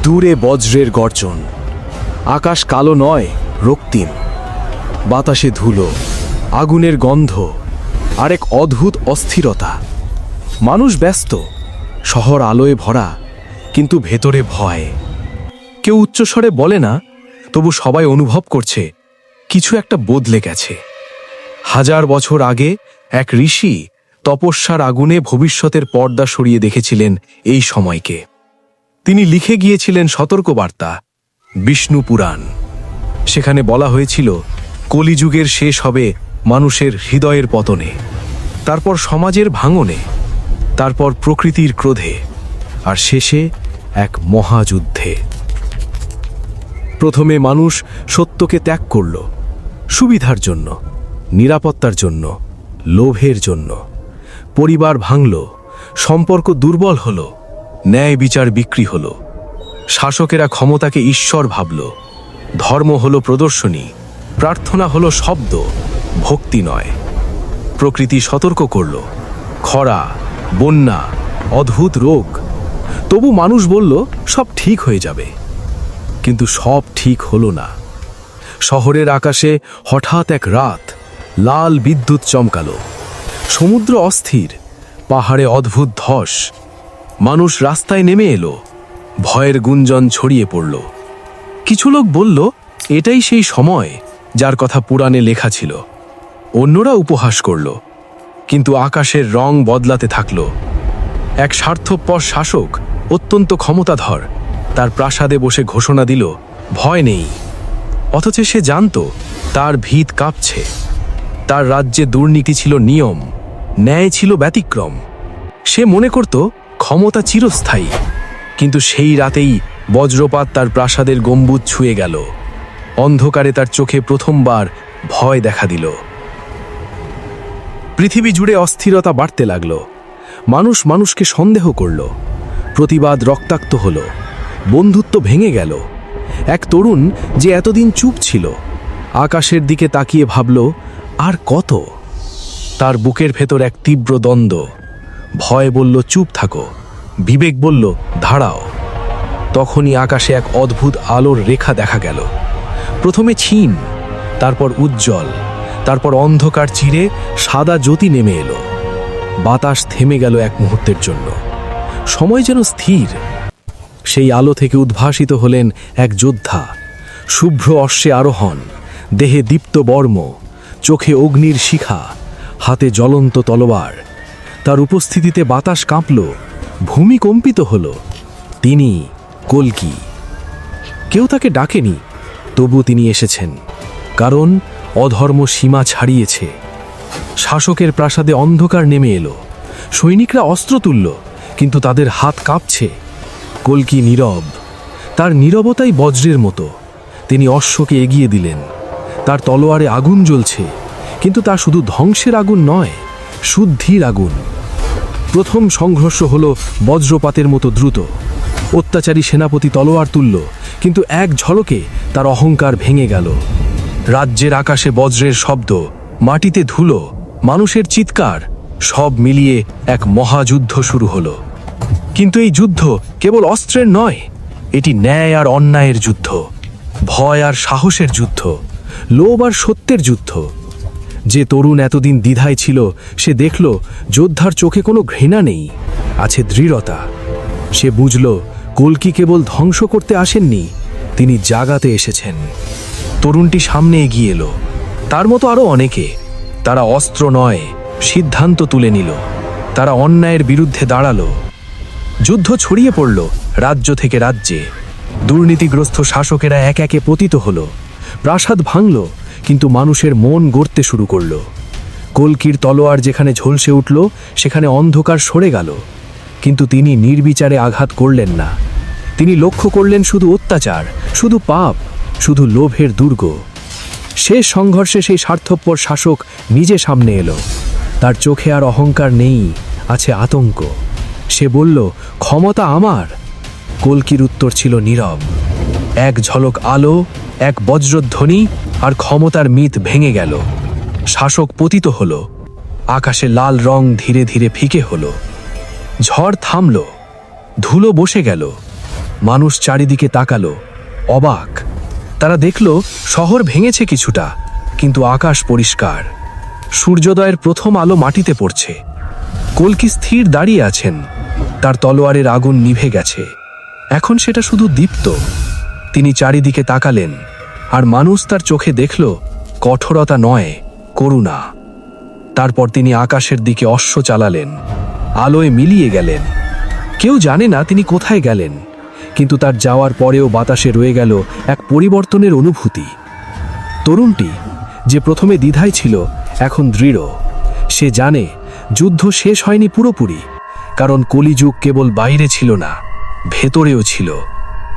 দূরে বজ্রের গর্জন, আকাশ কালো নয়, রক্তিম। বাতাসে ধুলো, আগুনের গন্ধ, আর এক অদ্ভুত অস্থিরতা। মানুষ ব্যস্ত, শহর আলোয় ভরা, কিন্তু ভেতরে ভয়। কেউ উচ্চস্বরে বলে না, তবু সবাই অনুভব করছে কিছু একটা বদলে গেছে। 1000 বছর আগে এক ঋষি তপস্যার আগুনে ভবিষ্যতের পর্দা সরিয়ে দেখেছিলেন এই সময়কে। তিনি লিখে গিয়েছিলেন সতর্কবার্তা, বিষ্ণু পুরাণ। সেখানে বলা হয়েছিল কলিযুগের শেষ হবে মানুষের হৃদয়ের পতনে, তারপর সমাজের ভাঙনে, তারপর প্রকৃতির ক্রোধে, আর শেষে এক মহাযুদ্ধে। প্রথমে মানুষ সত্যকে ত্যাগ করল, সুবিধার জন্য, নিরাপত্তার জন্য, লোভের জন্য। পরিবার ভাঙল, সম্পর্ক দুর্বল হল, ন্যায় বিচার বিক্রি হল। শাসকেরা ক্ষমতাকে ঈশ্বর ভাবল। ধর্ম হলো প্রদর্শনী, প্রার্থনা হলো শব্দ, ভক্তি নয়। প্রকৃতি সতর্ক করল, খরা, বন্যা, অদ্ভুত রোগ। তবু মানুষ বলল সব ঠিক হয়ে যাবে। কিন্তু সব ঠিক হলো না। শহরের আকাশে হঠাৎ এক রাত লাল বিদ্যুৎ চমকালো। সমুদ্র অস্থির, পাহাড়ে অদ্ভুত ধস। মানুষ রাস্তায় নেমে এলো, ভয়ের গুঞ্জন ছড়িয়ে পড়ল। কিছু লোক বলল এটাই সেই সময় যার কথা পুরাণে লেখা ছিল। অন্যরা উপহাস করল। কিন্তু আকাশের রং বদলাতে থাকল। এক স্বার্থপর শাসক, অত্যন্ত ক্ষমতাধর, তার প্রাসাদে বসে ঘোষণা দিল, ভয় নেই। অথচ সে জানত তার ভিত কাঁপছে। তার রাজ্যে দুর্নীতি ছিল নিয়ম, ন্যায় ছিল ব্যতিক্রম। সে মনে করত ক্ষমতা চিরস্থায়ী। কিন্তু সেই রাতেই বজ্রপাত তার প্রাসাদের গম্বুজ ছুঁয়ে গেল। অন্ধকারে তার চোখে প্রথমবার ভয় দেখা দিল। পৃথিবী জুড়ে অস্থিরতা বাড়তে লাগল। মানুষ মানুষকে সন্দেহ করল। প্রতিবাদ রক্তাক্ত হল, বন্ধুত্ব ভেঙে গেল। এক তরুণ যে এতদিন চুপ ছিল, আকাশের দিকে তাকিয়ে ভাবল, আর কত? তার বুকের ভেতর এক তীব্র দ্বন্দ্ব। ভয় বলল চুপ থাকো, বিবেক বলল দাঁড়াও। তখনই আকাশে এক অদ্ভুত আলোর রেখা দেখা গেল। প্রথমে ক্ষীণ, তারপর উজ্জ্বল, তারপর অন্ধকার চিরে সাদা জ্যোতি নেমে এলো। বাতাস থেমে গেল এক মুহূর্তের জন্য। সময় যেন স্থির। সেই আলো থেকে উদ্ভাসিত হলেন এক যোদ্ধা। শুভ্র অশ্বে আরোহণ, দেহে দীপ্ত বর্ম, চোখে অগ্নির শিখা, হাতে জ্বলন্ত তলোয়ার। তার উপস্থিতিতে বাতাস কাঁপল, ভূমি কম্পিত হল। তিনি কল্কি। কেউ তাকে ডাকেনি, তবু তিনি এসেছেন। কারণ অধর্ম সীমা ছাড়িয়েছে। শাসকের প্রাসাদে অন্ধকার নেমে এলো। সৈনিকরা অস্ত্র তুলল, কিন্তু তাদের হাত কাঁপছে। কল্কি নীরব। তার নীরবতাই বজ্রের মতো। তিনি অশ্বকে এগিয়ে দিলেন। তার তলোয়ারে আগুন জ্বলছে, কিন্তু তা শুধু ধ্বংসের আগুন নয়, শুদ্ধির আগুন। প্রথম সংঘর্ষ হলো বজ্রপাতের মতো দ্রুত। অত্যাচারী সেনাপতি তলোয়ার তুলল, কিন্তু এক ঝলকে তার অহংকার ভেঙে গেল। রাজ্যের আকাশে বজ্রের শব্দ, মাটিতে ধুলো, মানুষের চিৎকার, সব মিলিয়ে এক মহাযুদ্ধ শুরু হলো। কিন্তু এই যুদ্ধ কেবল অস্ত্রের নয়, এটি ন্যায় আর অন্যায়ের যুদ্ধ, ভয় আর সাহসের যুদ্ধ, লোভ আর সত্যের যুদ্ধ। যে তরুণ এতদিন দ্বিধায় ছিল, সে দেখল যোদ্ধার চোখে কোনো ঘৃণা নেই, আছে দৃঢ়তা। সে বুঝল কল্কি কেবল ধ্বংস করতে আসেননি, তিনি জাগাতে এসেছেন। তরুণটি সামনে এগিয়ে এলো। তার মতো আরও অনেকে। তারা অস্ত্র নয়, সিদ্ধান্ত তুলে নিল। তারা অন্যায়ের বিরুদ্ধে দাঁড়ালো। যুদ্ধ ছড়িয়ে পড়ল রাজ্য থেকে রাজ্যে। দুর্নীতিগ্রস্ত শাসকেরা এক একে পতিত হল। প্রাসাদ ভাঙল, কিন্তু মানুষের মন গড়তে শুরু করল। কল্কির তলোয়ার যেখানে ঝলসে উঠল, সেখানে অন্ধকার সরে গেল। কিন্তু তিনি নির্বিচারে আঘাত করলেন না। তিনি লক্ষ্য করলেন শুধু অত্যাচার, শুধু পাপ, শুধু লোভের দুর্গ। শেষ সংঘর্ষে সেই স্বার্থপর শাসক নিজে সামনে এলো। তার চোখে আর অহংকার নেই, আছে আতঙ্ক। সে বলল, ক্ষমতা আমার। কল্কির উত্তর ছিল নীরব। এক ঝলক আলো, এক বজ্রধ্বনি, আর ক্ষমতার মিথ ভেঙে গেল। শাসক পতিত হল। আকাশে লাল রং ধীরে ধীরে ফিকে হল। ঝড় থামল, ধুলো বসে গেল, মানুষ চারিদিকে তাকালো, অবাক। তারা দেখল শহর ভেঙেছে কিছুটা, কিন্তু আকাশ পরিষ্কার। সূর্যোদয়ের প্রথম আলো মাটিতে পড়ছে। কল্কি স্থির দাঁড়িয়ে আছেন, তার তলোয়ারের আগুন নিভে গেছে, এখন সেটা শুধু দীপ্ত। তিনি চারিদিকে তাকালেন, আর মানুষ তার চোখে দেখল কঠোরতা নয়, করুণা। তারপর তিনি আকাশের দিকে অশ্ব চালালেন, আলোয় মিলিয়ে গেলেন। কেউ জানে না তিনি কোথায় গেলেন, কিন্তু তার যাওয়ার পরেও বাতাসে রয়ে গেল এক পরিবর্তনের অনুভূতি। তরুণটি, যে প্রথমে দ্বিধায় ছিল, এখন দৃঢ়। সে জানে যুদ্ধ শেষ হয়নি পুরোপুরি, কারণ কলিযুগ কেবল বাইরে ছিল না, ভেতরেও ছিল।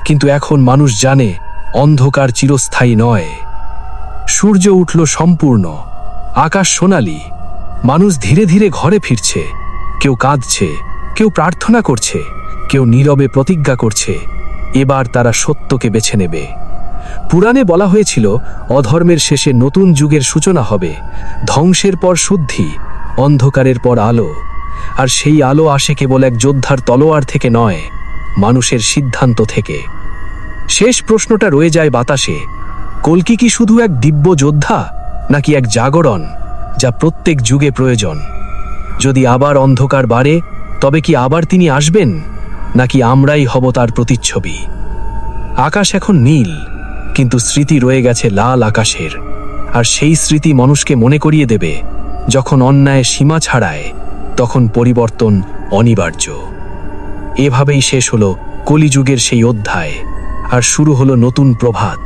কিন্তু এখন মানুষ জানে অন্ধকার চিরস্থায়ী নয়। সূর্য উঠল সম্পূর্ণ, আকাশ সোনালি। মানুষ ধীরে ধীরে ঘরে ফিরছে, কেউ কাঁদছে, কেউ প্রার্থনা করছে, কেউ নীরবে প্রতিজ্ঞা করছে এবার তারা সত্যকে বেছে নেবে। পুরাণে বলা হয়েছিল অধর্মের শেষে নতুন যুগের সূচনা হবে, ধ্বংসের পর শুদ্ধি, অন্ধকারের পর আলো। আর সেই আলো আসে কেবল এক যোদ্ধার তলোয়ার থেকে নয়, মানুষের সিদ্ধান্ত থেকে। শেষ প্রশ্নটা রয়ে যায় বাতাসে, কল্কি কি শুধু এক দিব্য যোদ্ধা, নাকি এক জাগরণ যা প্রত্যেক যুগে প্রয়োজন? যদি আবার অন্ধকার বাড়ে, তবে কি আবার তিনি আসবেন, নাকি আমরাই হব তার প্রতিচ্ছবি? আকাশ এখন নীল, কিন্তু স্মৃতি রয়ে গেছে লাল আকাশের। আর সেই স্মৃতি মানুষকে মনে করিয়ে দেবে, যখন অন্যায় সীমা ছাড়ায়, তখন পরিবর্তন অনিবার্য। এভাবেই শেষ হলো কলিযুগের সেই অধ্যায়, আর শুরু হলো নতুন প্রভাত।